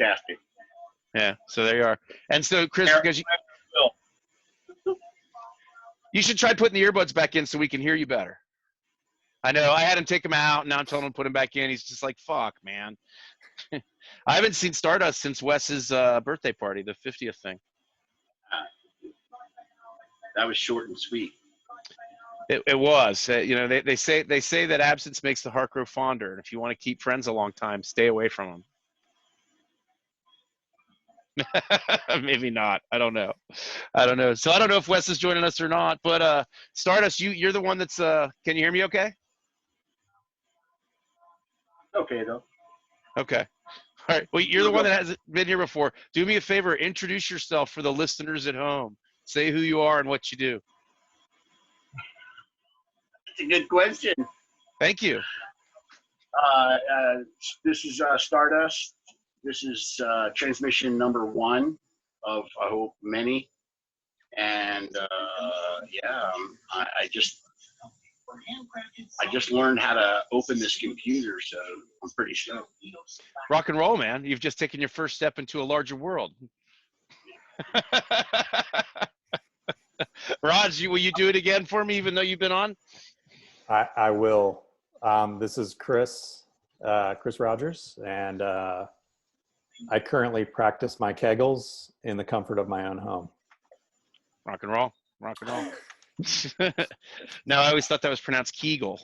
fantastic. Yeah, so there you are. And so, Chris, because you should try putting the earbuds back in so we can hear you better. I know I had him take them out, and now I'm telling him to put them back in. He's just like, fuck, man. I haven't seen Stardust since Wes's birthday party, the 50th thing. That was short and sweet. It was. You know, they say that absence makes the heart grow fonder, and if you want to keep friends a long time, stay away from them. Maybe not. I don't know. So I don't know if Wes is joining us or not. But Stardust, you're the one that's. Can you hear me? Okay. Okay, though. Okay. All right. Well, you're the one that hasn't been here before. Do me a favor. Introduce yourself for the listeners at home. Say who you are and what you do. That's a good question. Thank you. This is Stardust. This is transmission number 1 of, I hope, many. And yeah, I just learned how to open this computer, so I'm pretty sure. Rock and roll, man. You've just taken your first step into a larger world. Raj, will you do it again for me, even though you've been on? I will. This is Chris Rogers, and I currently practice my Kegels in the comfort of my own home. Rock and roll. Rock and roll. No, I always thought that was pronounced Kegel.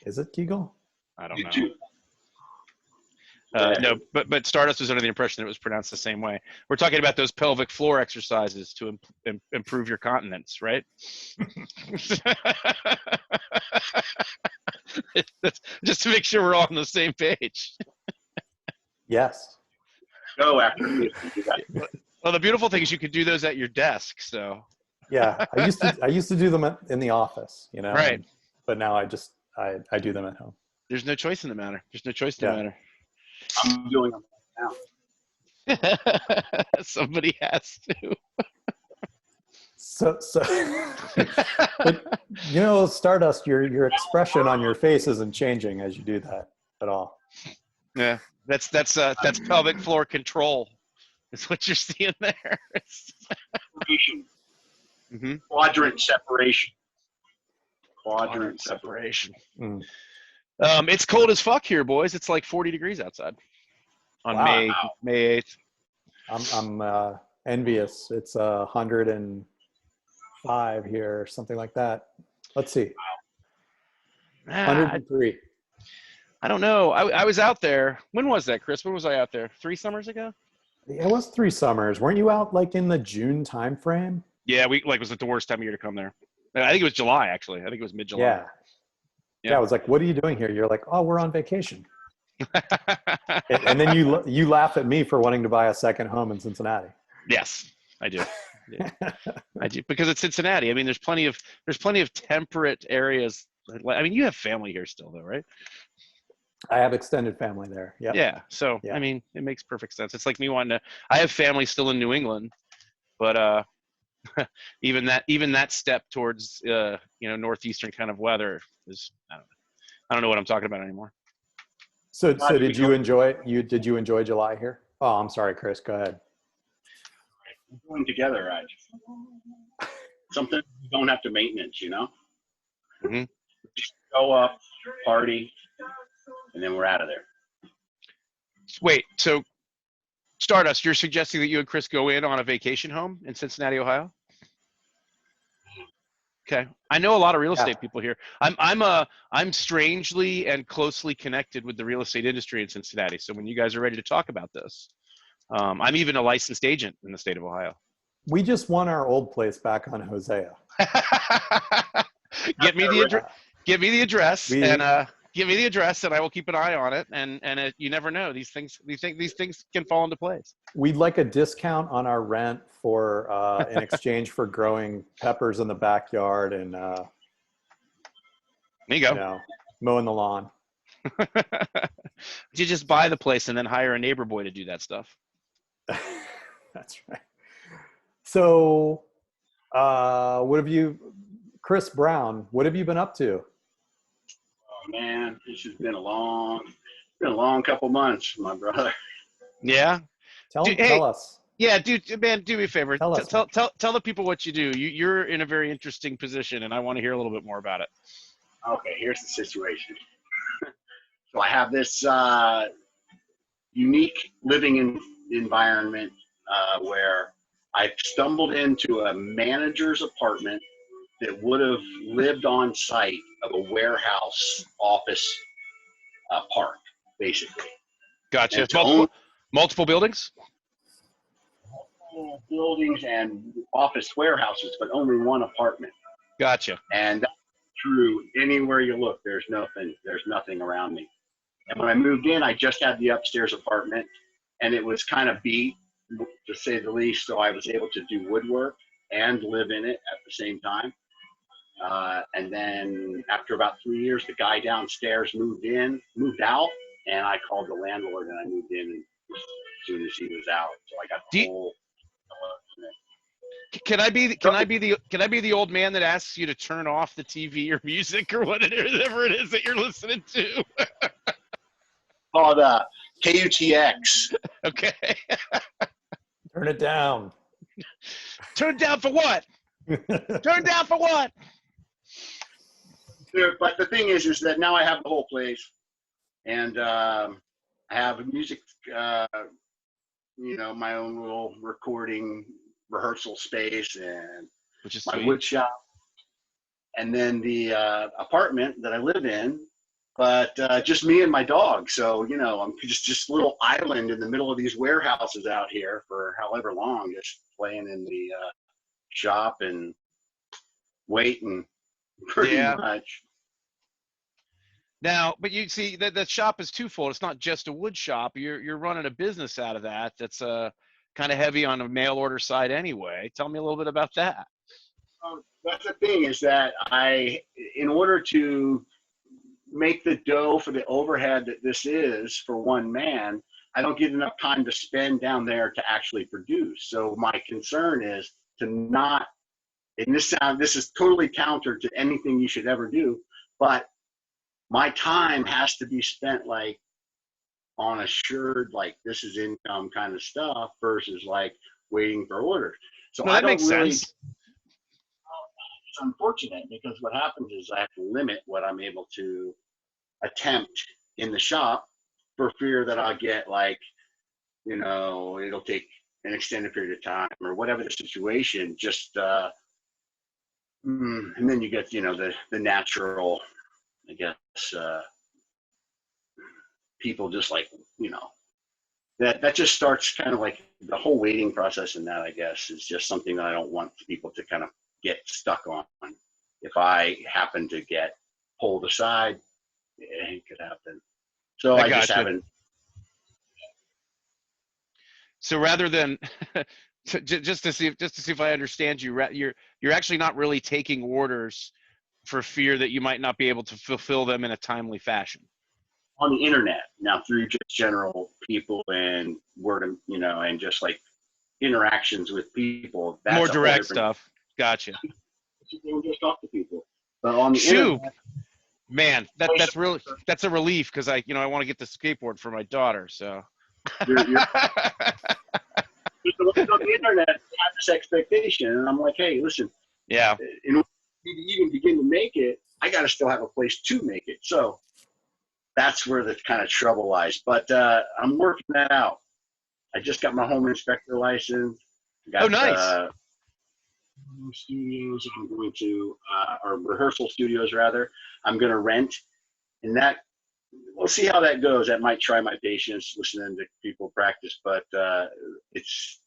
Is it Kegel? I don't know. No, but Stardust was under the impression that it was pronounced the same way. We're talking about those pelvic floor exercises to improve your continence, right? Just to make sure we're all on the same page. Yes. Go after me. Well, the beautiful thing is you could do those at your desk. So. Yeah, I used to do them in the office, you know. Right. But now I do them at home. There's no choice in the matter. There's no choice in the matter. I'm doing them now. Somebody has to. So but, you know, Stardust, your expression on your face isn't changing as you do that at all. Yeah, that's pelvic floor control. That's what you're seeing there. Mm-hmm. Quadrant separation. Quadrant separation. Mm. It's cold as fuck here, boys. It's like 40 degrees outside on May 8th. I'm envious. It's 105 here, something like that. Let's see. 103. I don't know. I was out there. When was that, Chris? When was I out there? 3 summers ago? It was 3 summers. Weren't you out like in the June time frame? Yeah, was it the worst time of year to come there? I think it was July, actually. I think it was mid-July. Yeah, I was like, what are you doing here? You're like, oh, we're on vacation. And then you laugh at me for wanting to buy a second home in Cincinnati. Yes, I do. Yeah. I do, because it's Cincinnati. I mean, there's plenty of temperate areas. I mean, you have family here still, though, right? I have extended family there. Yeah. Yeah. So I mean, it makes perfect sense. It's like me wanting to. I have family still in New England, but even that step towards northeastern kind of weather is I don't know what I'm talking about anymore. So did you enjoy July here? Oh, I'm sorry, Chris. Go ahead. We're going together, right? Something you don't have to maintenance, you know? Mm-hmm. Just go up, party, and then we're out of there. Wait, so Stardust, you're suggesting that you and Chris go in on a vacation home in Cincinnati, Ohio? Okay. I know a lot of real estate people here. I'm strangely and closely connected with the real estate industry in Cincinnati. So when you guys are ready to talk about this, I'm even a licensed agent in the state of Ohio. We just won our old place back on Hosea. Give me the address, and I will keep an eye on it. And you never know; these things can fall into place. We'd like a discount on our rent for in exchange for growing peppers in the backyard and there you go, mowing the lawn. You just buy the place and then hire a neighbor boy to do that stuff. That's right. So, Chris Brown, what have you been up to? Oh man, this has been a long couple months, my brother. Yeah. Tell Hey, us. yeah, dude, man, do me a favor. Tell us, man. Tell the people what you do. You're in a very interesting position, and I want to hear a little bit more about it. Okay, here's the situation. So I have this unique environment where I stumbled into a manager's apartment that would have lived on site of a warehouse office park, basically. And Gotcha. it's owned Multiple buildings. buildings and office warehouses, but only one apartment. Gotcha. And that's true. Anywhere you look, there's nothing around me. And when I moved in, I just had the upstairs apartment, and it was kind of beat, to say the least. So I was able to do woodwork and live in it at the same time. And then after about 3 years, the guy downstairs moved out, and I called the landlord and I moved in as soon as he was out. So I got the whole. Can I be the old man that asks you to turn off the TV or music or whatever it is that you're listening to? Called KUTX. Okay. Turn it down. Turn down for what? Turn down for what? But the thing is that now I have the whole place, and I have a music, my own little recording rehearsal space, and Which is my sweet. wood shop, and then the apartment that I live in, but just me and my dog. So, I'm just a little island in the middle of these warehouses out here for however long, just playing in the shop and waiting pretty much. Now, but you see that shop is twofold. It's not just a wood shop. You're running a business out of that. That's kind of heavy on the mail order side anyway. Tell me a little bit about that. That's the thing, is that in order to make the dough for the overhead that this is for one man, I don't get enough time to spend down there to actually produce. So my concern is to not, and this is totally counter to anything you should ever do, but my time has to be spent like on assured, like this is income kind of stuff versus like waiting for orders. So No, that makes sense. It's unfortunate because what happens is I have to limit what I'm able to attempt in the shop for fear that I'll get it'll take an extended period of time or whatever the situation, just and then you get the natural, I guess, people just that just starts kind of like the whole waiting process, and that, I guess, is just something that I don't want people to kind of get stuck on. If I happen to get pulled aside, it could happen. So I just haven't. So rather than just to see if I understand you, you're actually not really taking orders for fear that you might not be able to fulfill them in a timely fashion. On the internet now, through just general people and word of, and just like interactions with people. That's more direct stuff. Gotcha. You just talk to people. But on the internet, man, that's a relief, because I want to get the skateboard for my daughter. So you're on the internet, I have this expectation, and I'm like, hey, listen, yeah, in order to even begin to make it, I got to still have a place to make it. So that's where the kind of trouble lies. But I'm working that out. I just got my home inspector license. Got, nice. Studios I'm going to, or rehearsal studios rather, I'm going to rent, and that, we'll see how that goes. That might try my patience listening to people practice, but it's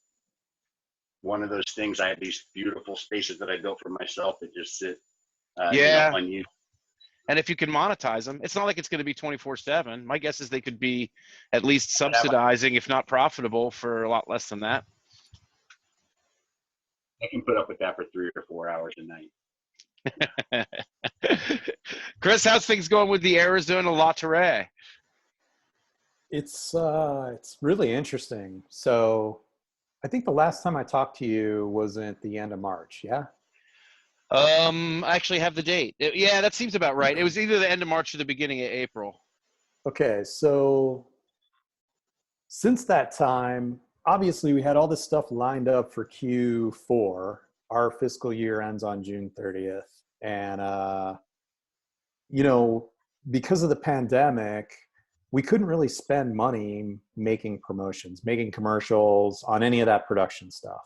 one of those things. I have these beautiful spaces that I built for myself that just sit unused. And if you can monetize them, it's not like it's going to be 24/7. My guess is they could be at least subsidizing, if not profitable, for a lot less than that. I can put up with that for 3 or 4 hours a night. Chris, how's things going with the Arizona Lottery? It's really interesting. So I think the last time I talked to you was at the end of March. Yeah. I actually have the date. Yeah, that seems about right. It was either the end of March or the beginning of April. Okay. So since that time, obviously we had all this stuff lined up for Q4. Our fiscal year ends on June 30th. And, you know, because of the pandemic, we couldn't really spend money making promotions, making commercials on any of that production stuff.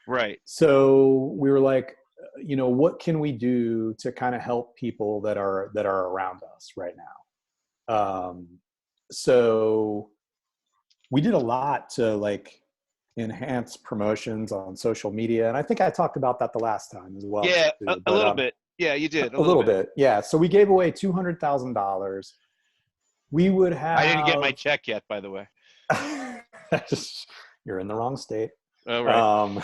Right. So we were like, you know, what can we do to kind of help people that are around us right now? So we did a lot to like enhance promotions on social media. And I think I talked about that the last time as well. Yeah, too. a little bit. Yeah, you did. A little bit. Yeah. So we gave away $200,000. We would have. I didn't get my check yet, by the way. You're in the wrong state. Oh, right.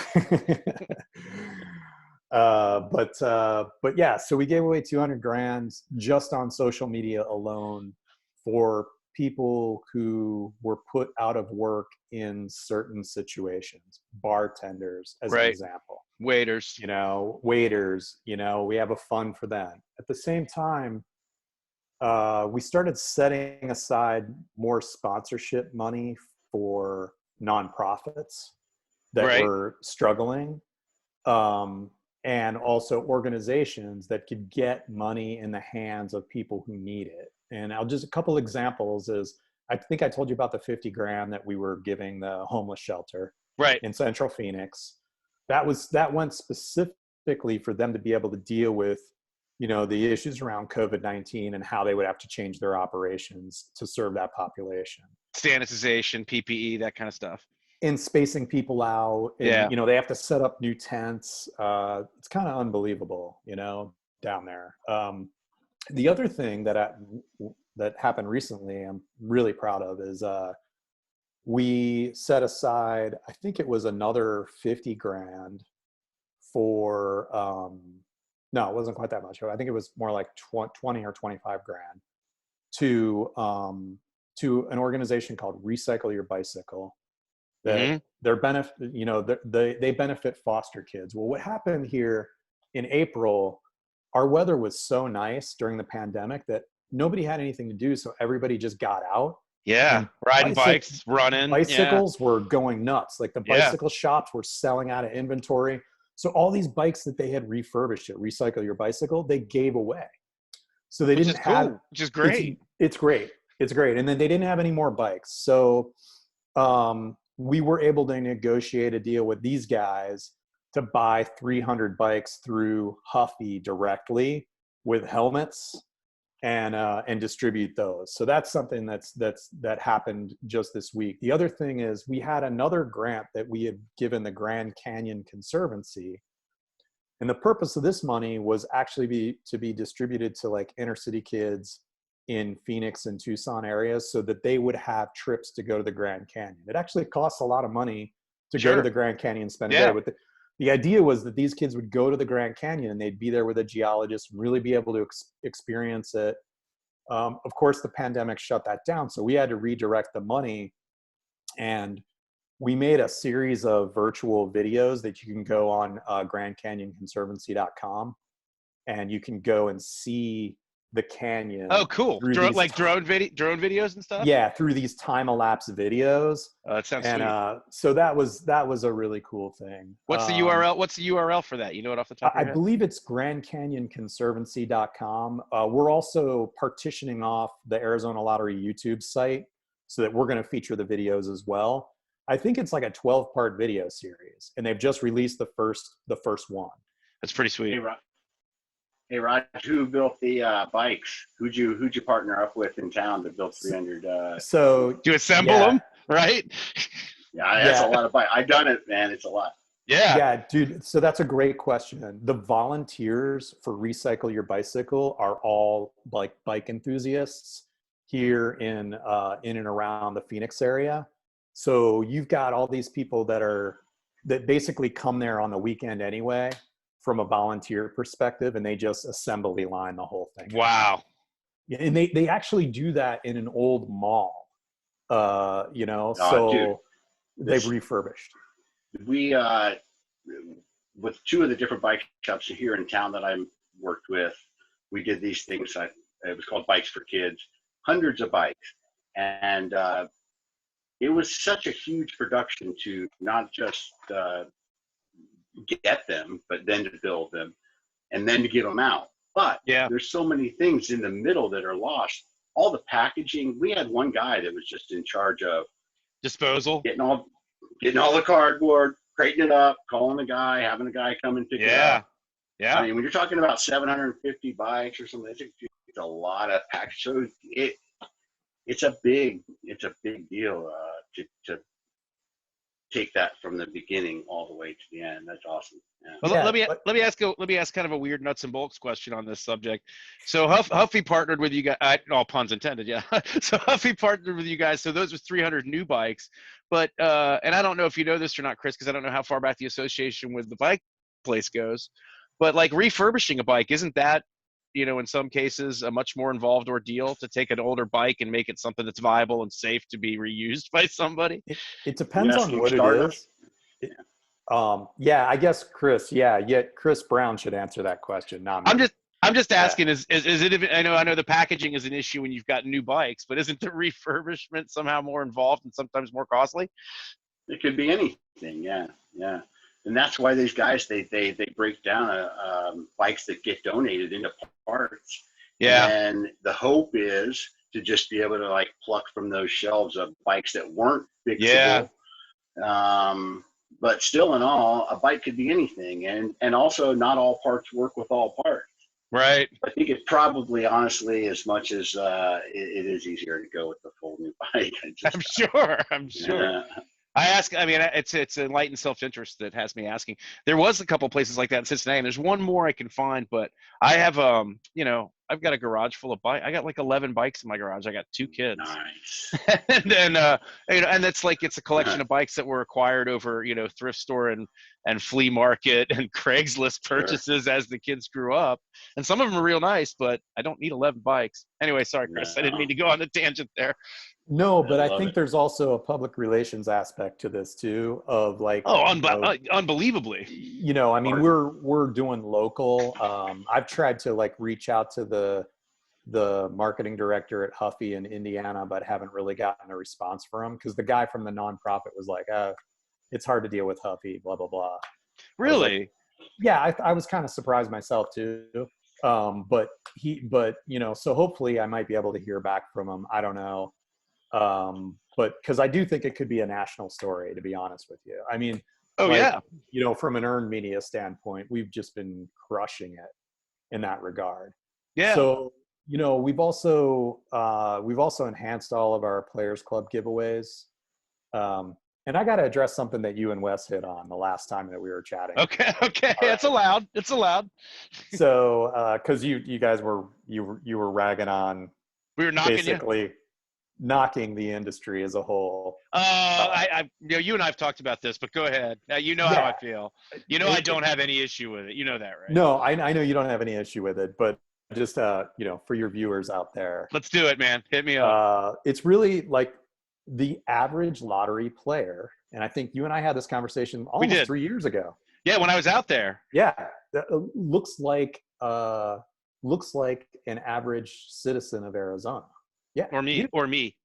But yeah, so we gave away 200 grand just on social media alone for people who were put out of work in certain situations, bartenders as an example, waiters, we have a fund for that. At the same time, we started setting aside more sponsorship money for nonprofits that were struggling, and also organizations that could get money in the hands of people who need it. And I'll just, a couple examples is, I think I told you about the 50 grand that we were giving the homeless shelter in Central Phoenix. That went specifically for them to be able to deal with, you know, the issues around COVID-19 and how they would have to change their operations to serve that population. Sanitization, PPE, that kind of stuff. And spacing people out. And, you know, they have to set up new tents. It's kind of unbelievable, you know, down there. The other thing that happened recently, I'm really proud of, is we set aside, I think it was another 50 grand for, no, it wasn't quite that much. I think it was more like 20 or 25 grand to an organization called Recycle Your Bicycle. That their benefit, you know, they benefit foster kids. Well, what happened here in April, our weather was so nice during the pandemic that nobody had anything to do. So everybody just got out. Yeah. Riding bikes, running. Bicycles were going nuts. Like the bicycle shops were selling out of inventory. So all these bikes that they had refurbished at Recycle Your Bicycle, they gave away. So they didn't have, which is great. It's great. It's great. And then they didn't have any more bikes. So, we were able to negotiate a deal with these guys to buy 300 bikes through Huffy directly with helmets and distribute those. So that's something that happened just this week. The other thing is we had another grant that we had given the Grand Canyon Conservancy. And the purpose of this money was actually to be distributed to like inner city kids in Phoenix and Tucson areas so that they would have trips to go to the Grand Canyon. It actually costs a lot of money to go to the Grand Canyon and spend a day with it. The idea was that these kids would go to the Grand Canyon and they'd be there with a geologist and really be able to experience it. Of course, the pandemic shut that down, so we had to redirect the money. And we made a series of virtual videos that you can go on GrandCanyonConservancy.com, and you can go and see the canyon. Oh, cool. Drone videos and stuff? Yeah, through these time-elapse videos. Oh, that sounds sweet. So that was a really cool thing. What's the URL? What's the URL for that? You know it off the top of your head? I believe it's GrandCanyonConservancy.com. We're also partitioning off the Arizona Lottery YouTube site so that we're going to feature the videos as well. I think it's like a 12-part video series, and they've just released the first one. That's pretty sweet. Hey, Raj, who built the bikes? Who'd you partner up with in town to build 300? So to assemble them, right? Yeah, that's a lot of bikes. I've done it, man. It's a lot. Yeah, dude. So that's a great question. The volunteers for Recycle Your Bicycle are all like bike enthusiasts here in and around the Phoenix area. So you've got all these people that basically come there on the weekend anyway, from a volunteer perspective, and they just assembly line the whole thing. Wow. And they actually do that in an old mall, you know, they've refurbished. We, with two of the different bike shops here in town that I worked with, we did these things. It was called Bikes for Kids, hundreds of bikes. And it was such a huge production to not just get them, but then to build them and then to give them out. But Yeah. there's so many things in the middle that are lost. All the packaging. We had one guy that was just in charge of Disposal. getting all the cardboard, crating it up, calling the guy, having the guy come and pick it Yeah. up. Yeah. I mean, when you're talking about 750 bikes or something, it's a lot of package. So it's a big deal to take that from the beginning all the way to the end. That's awesome. Yeah. Well, Yeah, let me ask kind of a weird nuts and bolts question on this subject. So Huffy partnered with you guys. All puns intended, yeah. So Huffy partnered with you guys. So those were 300 new bikes. But and I don't know if you know this or not, Chris, because I don't know how far back the association with the bike place goes. But like refurbishing a bike, isn't that, you know, in some cases a much more involved ordeal to take an older bike and make it something that's viable and safe to be reused by somebody? It depends on what it Stardust? is. Yeah, I guess Chris. Yeah, Chris Brown should answer that question, not me. I'm just asking. Is it? Even, I know the packaging is an issue when you've got new bikes, but isn't the refurbishment somehow more involved and sometimes more costly? It could be anything. Yeah, yeah. And that's why these guys they break down bikes that get donated into parts. Yeah. And the hope is to just be able to like pluck from those shelves of bikes that weren't fixable. Yeah. But still, in all, a bike could be anything, and also not all parts work with all parts. Right. I think it probably, honestly, as much as it is easier to go with the full new bike. I'm sure. Yeah. I ask. I mean, it's enlightened self-interest that has me asking. There was a couple places like that in Cincinnati, and there's one more I can find. But I have, you know, I've got a garage full of bikes. I got like 11 bikes in my garage. I got 2 kids. Nice. And then, you know, and it's like it's a collection of bikes that were acquired over, you know, thrift store and flea market and Craigslist purchases as the kids grew up. And some of them are real nice, but I don't need 11 bikes. Anyway, sorry, Chris. No. I didn't mean to go on a tangent there. No, but I think it. there's also a public relations aspect to this too, of like, Unbelievably. you know, I mean, we're doing local. I've tried to like reach out to the marketing director at Huffy in Indiana, but haven't really gotten a response from him because the guy from the nonprofit was like, it's hard to deal with Huffy, blah, blah, blah. Really? Like, yeah, I was kind of surprised myself too. But you know, so hopefully I might be able to hear back from him. I don't know. But because I do think it could be a national story, to be honest with you. I mean, you know, from an earned media standpoint, we've just been crushing it in that regard. Yeah. So, you know, we've also enhanced all of our Players Club giveaways. And I got to address something that you and Wes hit on the last time that we were chatting. Okay. It's allowed. It's allowed. So, because you guys were ragging on, we were knocking basically knocking the industry as a whole. You know, you and I've talked about this, but go ahead. You know how I feel. You know, I don't have any issue with it. You know that, right? No, I know you don't have any issue with it, but just you know, for your viewers out there, let's do it, man. Hit me up. It's really like the average lottery player, and I think you and I had this conversation almost 3 years ago. Yeah, when I was out there. Yeah, looks like an average citizen of Arizona. Yeah, or me.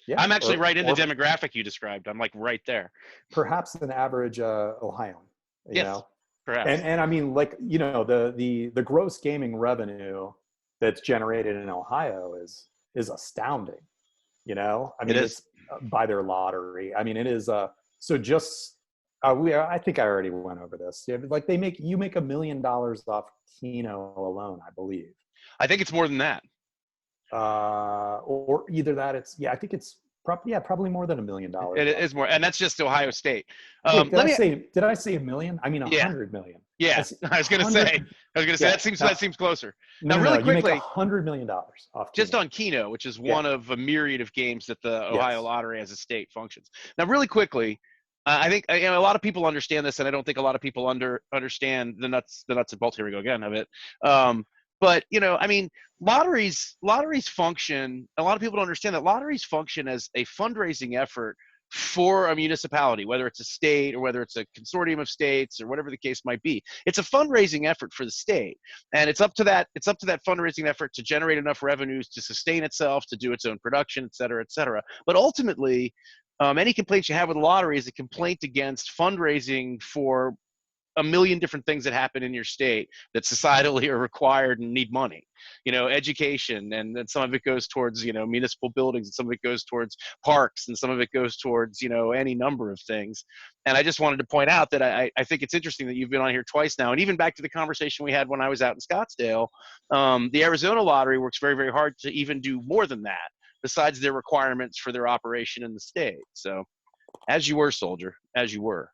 Yeah, I'm actually right in the demographic you described. I'm like right there. Perhaps an average Ohioan. You know? Perhaps. And I mean, like, you know, the gross gaming revenue that's generated in Ohio is astounding. You know, I mean, it's by their lottery. I mean, it is. So just I think I already went over this. Yeah, like you make $1 million off Keno alone, I believe. I think it's more than that. Or either that, I think it's probably more than $1 million. It is more, and that's just Ohio State. Wait, did I say $1 million? I mean 100 million. Yeah, I was gonna say that seems closer. Now, really quickly, you make $100 million off just on Keno, which is one of a myriad of games that the Ohio Lottery as a state functions. Now, really quickly, I think a lot of people understand this, and I don't think a lot of people understand the nuts and bolts. Here we go again of it. But, you know, I mean, lotteries function, a lot of people don't understand that lotteries function as a fundraising effort for a municipality, whether it's a state or whether it's a consortium of states or whatever the case might be. It's a fundraising effort for the state. And it's up to that fundraising effort to generate enough revenues to sustain itself, to do its own production, et cetera, et cetera. But ultimately, any complaints you have with the lottery is a complaint against fundraising for a million different things that happen in your state that societally are required and need money, education, and then some of it goes towards, municipal buildings, and some of it goes towards parks, and some of it goes towards, any number of things. And I just wanted to point out that I think it's interesting that you've been on here twice now. And even back to the conversation we had when I was out in Scottsdale, the Arizona lottery works very, very hard to even do more than that, besides their requirements for their operation in the state. So as you were, soldier, as you were.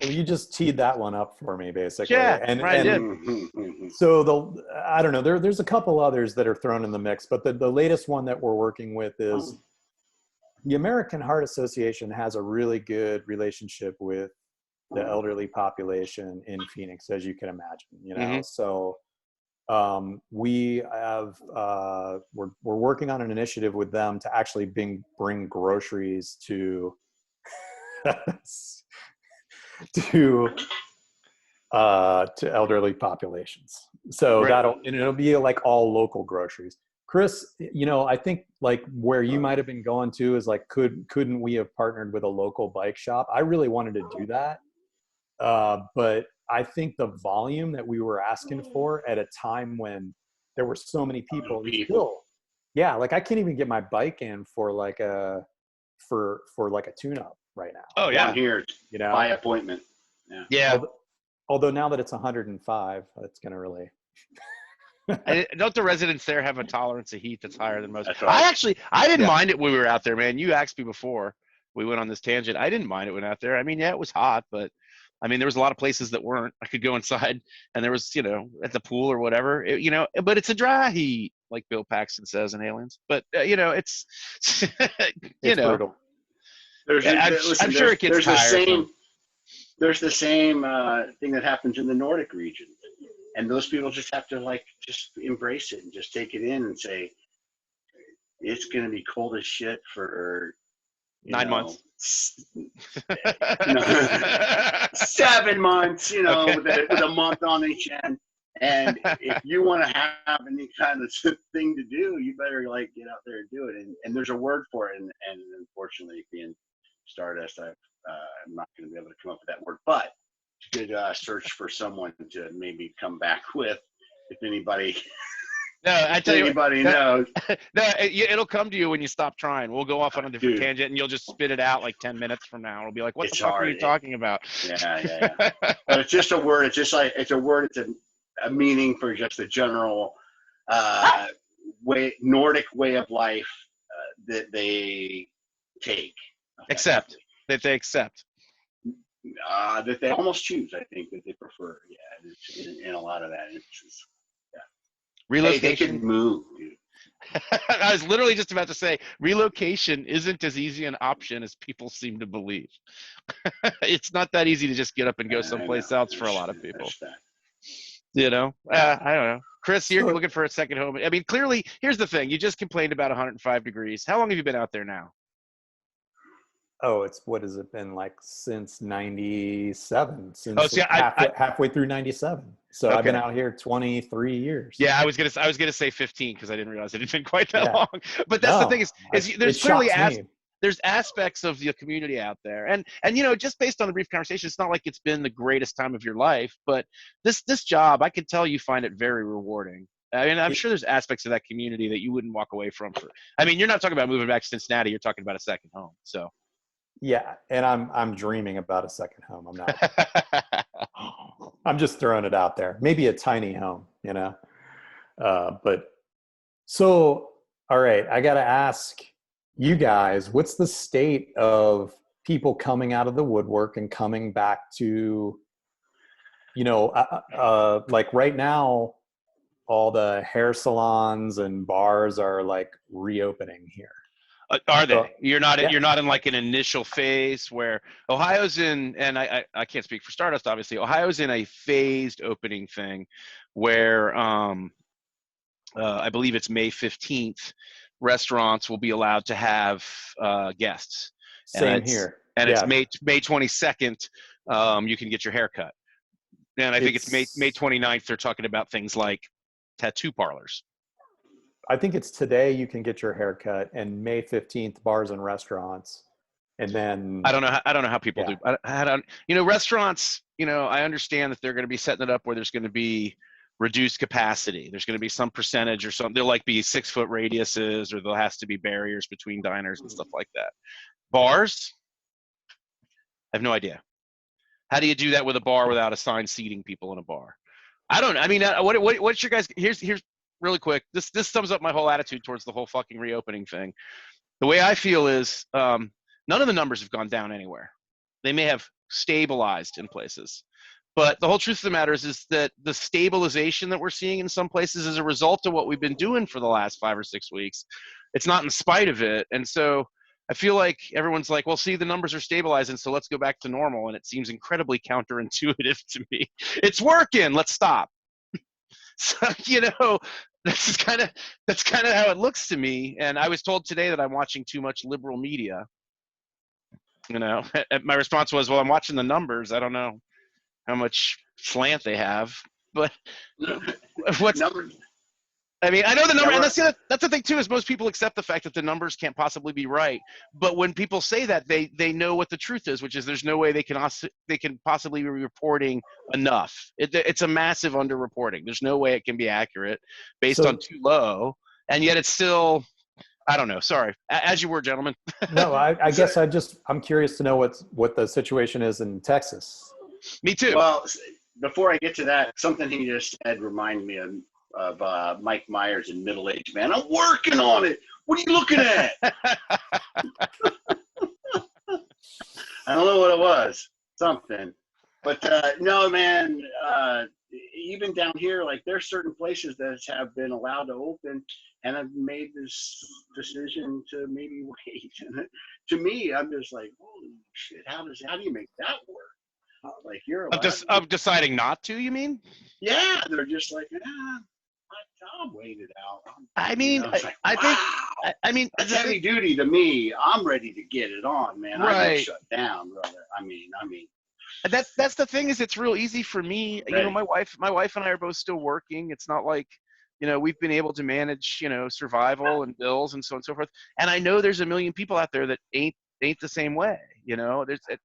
Well, you just teed that one up for me, basically. Yeah, and right, and so I don't know. There's a couple others that are thrown in the mix, but the latest one that we're working with is the American Heart Association has a really good relationship with the elderly population in Phoenix, as you can imagine. So we have we're working on an initiative with them to actually bring groceries to elderly populations. So it'll be like all local groceries. Chris, I think like where you might have been going to is like, couldn't we have partnered with a local bike shop? I really wanted to do that. But I think the volume that we were asking for at a time when there were so many people, like I can't even get my bike in for like a tune-up right now. Oh yeah. Down here, by appointment. Yeah. Although now that it's 105, it's going to really. Don't the residents there have a tolerance of heat that's higher than most? Right. I didn't mind it when we were out there, man. You asked me before we went on this tangent. I didn't mind it when out there. I mean, yeah, it was hot, but I mean, there was a lot of places that weren't. I could go inside and there was, at the pool or whatever, but it's a dry heat, like Bill Paxton says in Aliens. But, it's, it's brutal. I'm sure it gets tired. There's the same thing that happens in the Nordic region. And those people just have to just embrace it and just take it in and say, it's going to be cold as shit for 9 months. 7 months, Okay. with a month on each end. And if you want to have any kind of thing to do, you better get out there and do it. And there's a word for it. And unfortunately, being Stardust, I'm not going to be able to come up with that word. But you could search for someone to maybe come back with, if anybody. No, I tell you, anybody knows. No, it'll come to you when you stop trying. We'll go off on a different tangent, and you'll just spit it out like 10 minutes from now. It'll be like, "What the fuck are you talking about?" Yeah. But it's just a word. It's just it's a word. It's a meaning for just the general Nordic way of life that they take. Accept. That they accept. That they almost choose. I think that they prefer. Yeah, in a lot of that instances. Relocation. Hey, they can move, dude. I was literally just about to say, relocation isn't as easy an option as people seem to believe. It's not that easy to just get up and go someplace else for a lot of people. I don't know. Chris, you're looking for a second home. I mean, clearly, here's the thing. You just complained about 105 degrees. How long have you been out there now? Oh, what has it been like since 97? Since halfway through 97. So okay. I've been out here 23 years. Yeah, I was gonna say 15 because I didn't realize it had been quite that long. But that's the thing is there's clearly there's aspects of the community out there, and just based on the brief conversation, it's not like it's been the greatest time of your life, but this job, I can tell you find it very rewarding. I mean, I'm sure there's aspects of that community that you wouldn't walk away from. I mean, you're not talking about moving back to Cincinnati. You're talking about a second home. So. Yeah, and I'm dreaming about a second home. I'm not. I'm just throwing it out there. Maybe a tiny home, But so, all right, I got to ask you guys, what's the state of people coming out of the woodwork and coming back to, like right now, all the hair salons and bars are like reopening here. Are they? You're not in like an initial phase where Ohio's in, and I can't speak for Stardust, obviously. Ohio's in a phased opening thing where I believe it's May 15th, restaurants will be allowed to have guests. Same here. And it's May 22nd, you can get your hair cut. And I think it's May 29th, they're talking about things like tattoo parlors. I think it's today you can get your haircut, and May 15th, bars and restaurants. And then, I don't know. I don't know how people yeah. do. I don't. Restaurants. I understand that they're going to be setting it up where there's going to be reduced capacity. There's going to be some percentage or something. There'll like be 6-foot radiuses, or there has to be barriers between diners and stuff like that. Bars, I have no idea. How do you do that with a bar without assigned seating people in a bar? I don't know. I mean, what's your guys? Here's really quick. This sums up my whole attitude towards the whole fucking reopening thing. The way I feel is none of the numbers have gone down anywhere. They may have stabilized in places. But the whole truth of the matter is that the stabilization that we're seeing in some places is a result of what we've been doing for the last 5 or 6 weeks. It's not in spite of it. And so I feel like everyone's like, well, see, the numbers are stabilizing, so let's go back to normal. And it seems incredibly counterintuitive to me. It's working. Let's stop. So, that's kind of how it looks to me. And I was told today that I'm watching too much liberal media. My response was, well, I'm watching the numbers. I don't know how much slant they have, but what's Numbers. I mean, I know the number, Yeah, and that's the thing too, is most people accept the fact that the numbers can't possibly be right. But when people say that, they know what the truth is, which is there's no way they can possibly be reporting enough. It's a massive underreporting. There's no way it can be accurate based on too low, and yet it's still. I don't know. Sorry. As you were, gentlemen. No, I guess I'm curious to know what the situation is in Texas. Me too. Well, before I get to that, something he just said reminded me of Mike Myers in Middle Age Man. I'm working on it. What are you looking at? I don't know what it was. Something. But no, man, even down here, like there's certain places that have been allowed to open and have made this decision to maybe wait. And to me, I'm just like, holy shit, how do you make that work? Like you're of deciding not to, you mean? Yeah, they're just like, I'll wait it out. I mean, like, I think, I mean, that's heavy duty to me. I'm ready to get it on, man. I Right. get shut down, brother. I mean. That's the thing, is it's real easy for me. Right. My wife and I are both still working. It's not like, we've been able to manage, survival and bills and so on and so forth. And I know there's a million people out there that ain't the same way.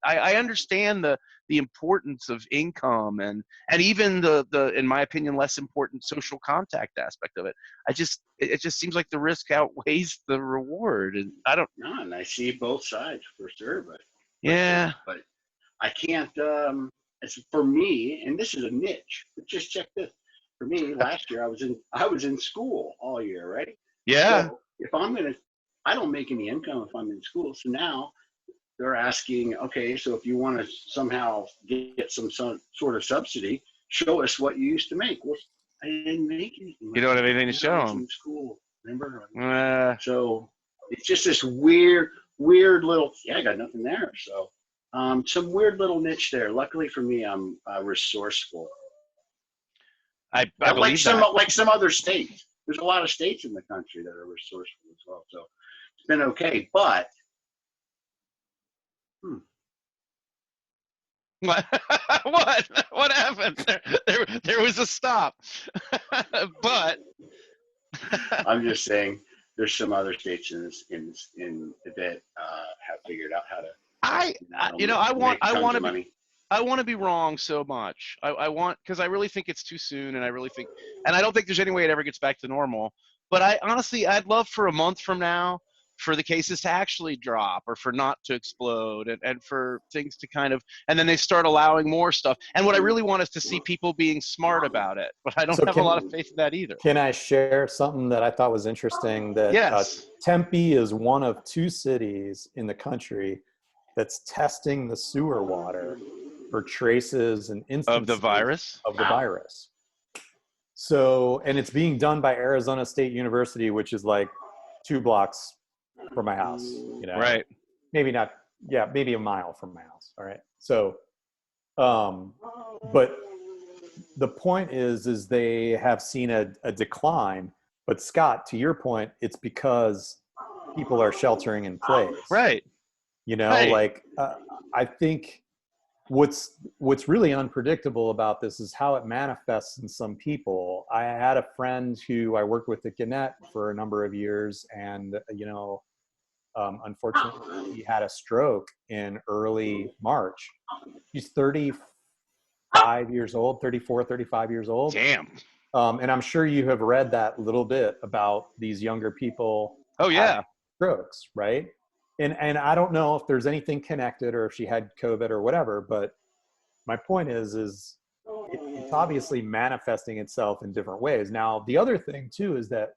I understand the importance of income and even the in my opinion less important social contact aspect of it. It just seems like the risk outweighs the reward, and I don't. No, and I see both sides for sure, but Yeah. but I can't. As for me, and this is a niche. But just check this. For me, last year I was in school all year, right? Yeah. So if I don't make any income if I'm in school. So now they're asking, okay, so if you want to somehow get some sort of subsidy, show us what you used to make. Well, I didn't make anything. You don't have anything to show them. In school, remember? So it's just this weird little. Yeah, I got nothing there. So some weird little niche there. Luckily for me, I'm resourceful. I believe like some other states. There's a lot of states in the country that are resourceful as well. So it's been okay, but. What happened? There was a stop. But I'm just saying, there's some other states in that have figured out how to. I want to be wrong so much. Because I really think it's too soon, and I don't think there's any way it ever gets back to normal. But I'd love for a month from now for the cases to actually drop, or for not to explode, and for things to and then they start allowing more stuff. And what I really want is to see people being smart about it, but I don't have a lot of faith in that either. Can I share something that I thought was interesting? That yes. Tempe is one of 2 cities in the country that's testing the sewer water for traces and instances of the virus. So, and it's being done by Arizona State University, which is like 2 blocks from my house, right? Maybe not. Yeah, maybe a mile from my house. All right. So, but the point is they have seen a decline. But Scott, to your point, it's because people are sheltering in place, right? Like I think what's really unpredictable about this is how it manifests in some people. I had a friend who I worked with at Gannett for a number of years, and unfortunately, he had a stroke in early March. He's 35 years old, 34, 35 years old. Damn. And I'm sure you have read that little bit about these younger people. Oh yeah. having strokes, right? And I don't know if there's anything connected or if she had COVID or whatever, but my point is it's obviously manifesting itself in different ways. Now, the other thing too is that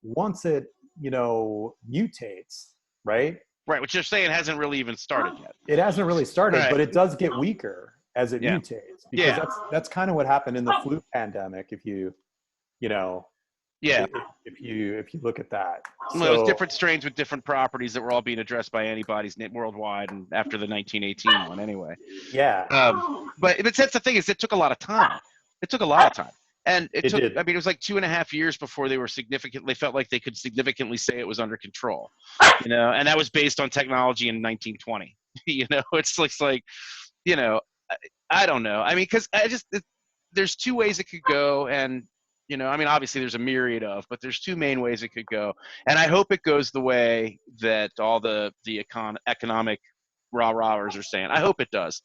once it, mutates, right? Right, what you're saying hasn't really even started yet. It hasn't really started, Right. but it does get weaker as it Yeah. mutates, because Yeah. that's kind of what happened in the flu pandemic. If you Yeah. if you look at that. Well, it was different strains with different properties that were all being addressed by antibodies worldwide, and after the 1918 one anyway. Yeah. But that's the thing, is it took a lot of time. It took a lot of time. And it took, did. I mean, it was like 2.5 years before they felt like they could significantly say it was under control, and that was based on technology in 1920. It's like, I don't know. I mean, because there's two ways it could go, and I mean, obviously there's a myriad but there's two main ways it could go, and I hope it goes the way that all the economic rah-rahers are saying. I hope it does,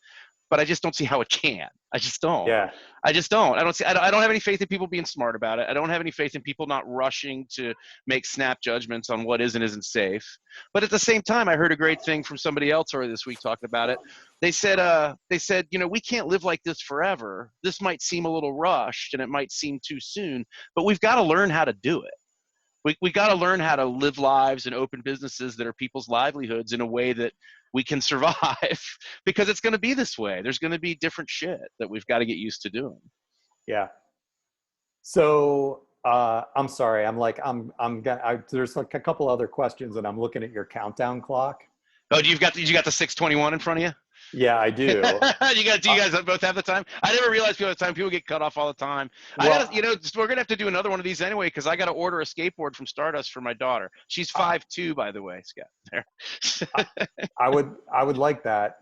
but I just don't see how it can. I just don't. Yeah. I just don't. I don't have any faith in people being smart about it. I don't have any faith in people not rushing to make snap judgments on what is and isn't safe. But at the same time, I heard a great thing from somebody else earlier this week talking about it. They said, we can't live like this forever. This might seem a little rushed and it might seem too soon, but we've got to learn how to do it. We got to learn how to live lives and open businesses that are people's livelihoods in a way that we can survive, because it's going to be this way. There's going to be different shit that we've got to get used to doing. Yeah. So I'm sorry. There's like a couple other questions, and I'm looking at your countdown clock. Oh, you got the 6:21 in front of you? Yeah, I do. Do you guys both have the time? I never realized people have the time. People get cut off all the time. Well, We're gonna have to do another one of these anyway, because I got to order a skateboard from Stardust for my daughter. She's 5'2", by the way, Scott. There. I would like that.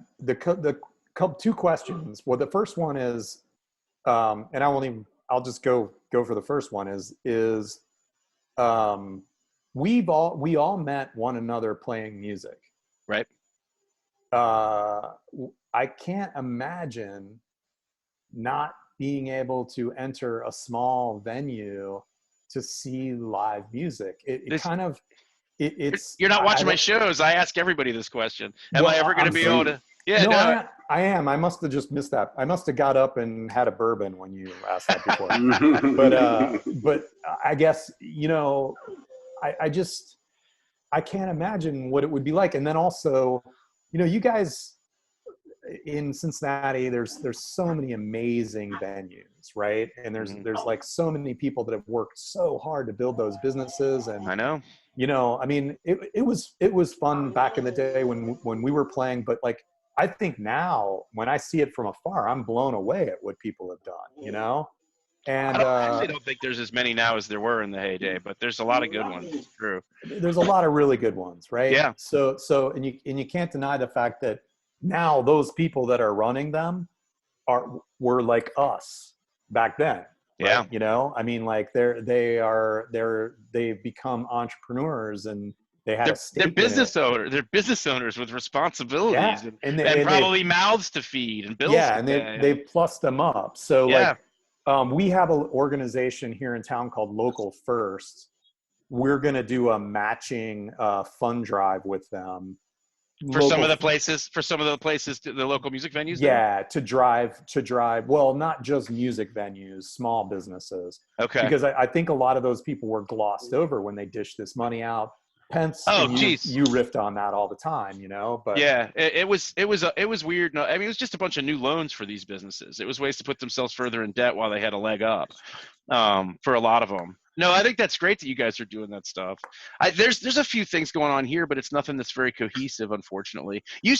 Two questions. Well, the first one is, and I'll just go for the first one is we all met one another playing music. Right. I can't imagine not being able to enter a small venue to see live music. It's you're not watching my shows. I ask everybody this question. Am I ever going to be able to? Yeah, no. I am. I must have just missed that. I must have got up and had a bourbon when you asked that before. but I guess, I can't imagine what it would be like. And then also, you guys in Cincinnati, there's so many amazing venues, right? And there's like so many people that have worked so hard to build those businesses. And I know, I mean, it was fun back in the day when we were playing, but like, I think now when I see it from afar, I'm blown away at what people have done, And I actually don't think there's as many now as there were in the heyday, but there's a lot of good ones. It's true. There's a lot of really good ones, right? Yeah. So and you can't deny the fact that now those people that are running them were like us back then. Right? Yeah. I mean, like they've become entrepreneurs, and they had they're business owners. They're business owners with responsibilities and probably mouths to feed and bills. Yeah, and they've plussed them up. So yeah. We have an organization here in town called Local First. We're going to do a matching fund drive with them. For some of the places, the local music venues? Yeah, to drive, well, not just music venues, small businesses. Okay. Because I think a lot of those people were glossed over when they dished this money out. Pence, you riffed on that all the time, but yeah, it was weird. No, I mean, it was just a bunch of new loans for these businesses. It was ways to put themselves further in debt while they had a leg up, for a lot of them. No, I think that's great that you guys are doing that stuff. There's a few things going on here, but it's nothing that's very cohesive, unfortunately. You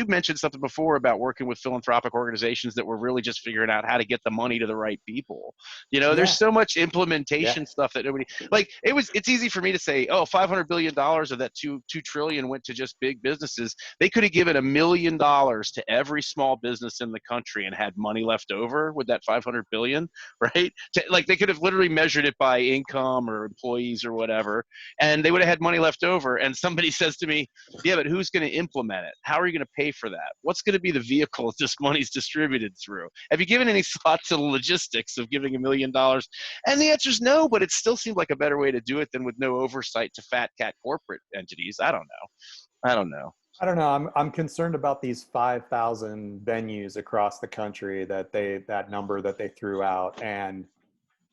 mentioned something before about working with philanthropic organizations that were really just figuring out how to get the money to the right people. There's so much implementation stuff that nobody like. It's easy for me to say, oh, $500 billion of that $2 trillion went to just big businesses. They could have given $1 million to every small business in the country and had money left over with that 500 billion, right? Like they could have literally measured it by income or employees or whatever, and they would have had money left over. And somebody says to me, yeah, but who's going to implement it? How are you going to pay for that? What's going to be the vehicle this money's distributed through? Have you given any thought to the logistics of giving $1 million? And the answer is no, but it still seemed like a better way to do it than with no oversight to fat cat corporate entities. I don't know. I'm concerned about these 5,000 venues across the country that number that they threw out, and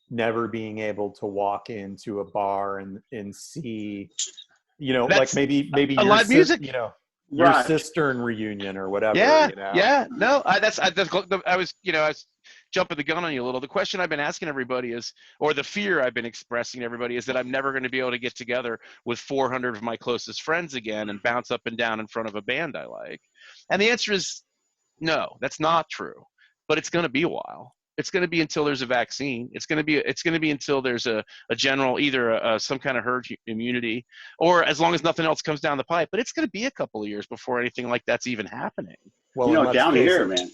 never being able to walk into a bar and see, That's like maybe a your live music, your Right. cistern reunion or whatever. Yeah. No, I was jumping the gun on you a little. The question I've been asking everybody is, or the fear I've been expressing to everybody is that I'm never going to be able to get together with 400 of my closest friends again and bounce up and down in front of a band I like. And the answer is no, that's not true. But it's going to be a while. It's going to be until there's a vaccine. It's going to be until there's a general, either some kind of herd immunity, or as long as nothing else comes down the pipe. But it's going to be a couple of years before anything like that's even happening. Well, Down here, man.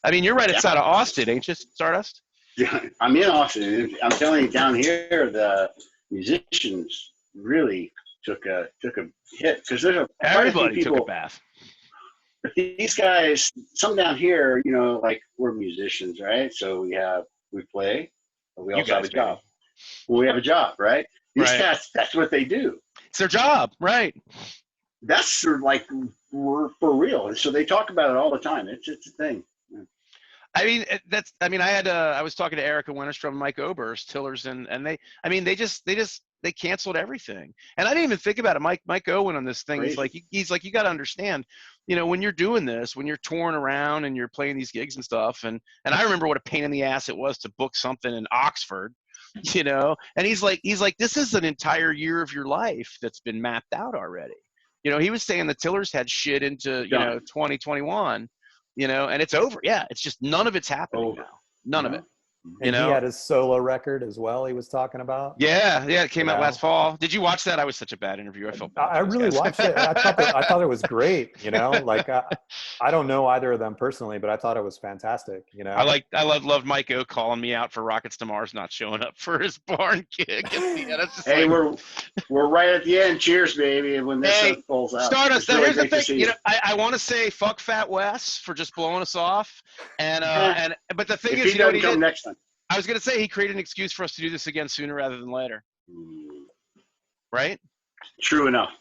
I mean, you're right outside of Austin, ain't you, Stardust? Yeah, I'm in Austin. I'm telling you, down here, the musicians really took a hit, because there's quite a few Everybody people. took a bath. But these guys, some down here, like we're musicians, right? So we play, but we also have a job. Well, we have a job, right? These guys, that's what they do. It's their job, right? That's sort of like we're for real. So they talk about it all the time. It's a thing. I mean, I was talking to Erica Winterstrom and Mike Oberst, Tillers, and they canceled everything. And I didn't even think about it. Mike Owen on this thing, he's like, you got to understand, when you're doing this, when you're touring around and you're playing these gigs and stuff, and I remember what a pain in the ass it was to book something in Oxford, and he's like, this is an entire year of your life that's been mapped out already. He was saying the Tillers had shit into, 2021, and it's over. Yeah. It's just none of it's happening now. None of it. And he had his solo record as well, he was talking about. Yeah, it came out last fall. Did you watch that? I was such a bad interview. I felt bad. I really watched it. I thought it was great. Like I don't know either of them personally, but I thought it was fantastic. I loved Mike O calling me out for Rockets to Mars not showing up for his barn gig. Hey, we're right at the end. Cheers, baby! When this pulls out, Stardust. Really, here's the thing. I want to say fuck Fat Wes for just blowing us off, but the thing is, he doesn't come next time. I was going to say he created an excuse for us to do this again sooner rather than later. Right? True enough.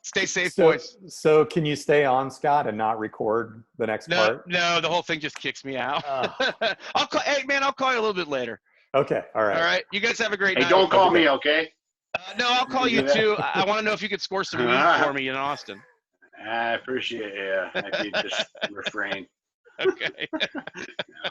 Stay safe, boys. So can you stay on, Scott, and not record the next part? No, the whole thing just kicks me out. I'll call you a little bit later. Okay. All right. All right. You guys have a great night. Hey, don't call me, okay? No, I'll call you too. I want to know if you could score some weed for me in Austin. I appreciate it. Yeah, I could just refrain. Okay. Yeah.